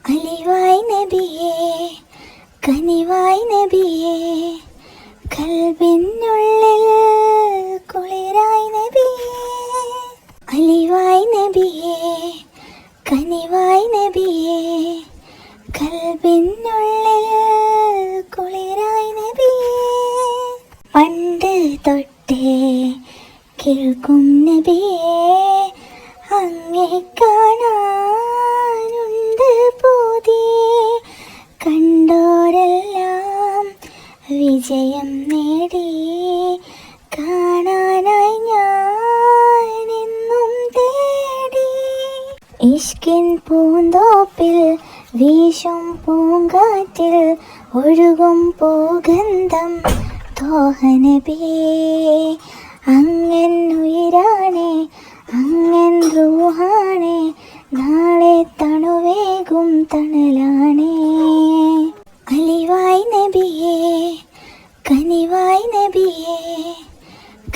അലിവായ് നബിയേ കനിവായ് നബിയേ കൽബിനുള്ളിൽ കുളിരായ് നബിയേ അലിവായ് നബിയേ കനിവായ് നബിയേ കൽബിനുള്ളിൽ കുളിരായ് നബിയേ പണ്ട് തൊട്ടേ കേൾക്കും നബിയേ അങ്ങേ കാണാനുണ്ട് പുതിയേ കണ്ടോരെല്ലാം വിജയം നേടി കാണാനായി ഞാനെന്നും തേടി ഇഷ്കിൻ പൂന്തോപ്പിൽ വീശും പൂങ്കാറ്റിൽ ഒഴുകും പൂഗന്ധം തോഹ നബിയേ അങ്ങൻ ഉയിരാണേ അങ്ങൻ റൂഹാണേ നാളെ തണുവേകും തണലാണേ അലിവായ് നബിയേ കനിവായ് നബിയേ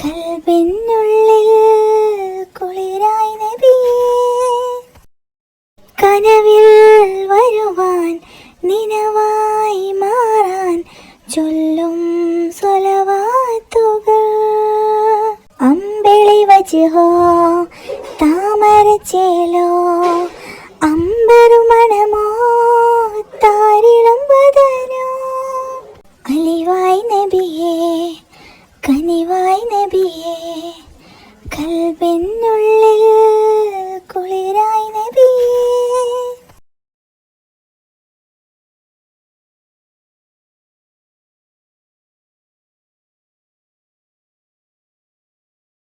കൽബിനുള്ളിൽ കുളിരായ് നബിയേ കനവിൽ വരുവാൻ നിനവായി മാറാൻ ചൊല്ലും സ്വലവാത്തുകൾ അമ്പിളി വജ്ഹോ താമരച്ചേലോ അമ്പരുമണമോ താരിളം വദനോ അലിവായ് നബിയേ കനിവായ് നബിയേ കൽബിനു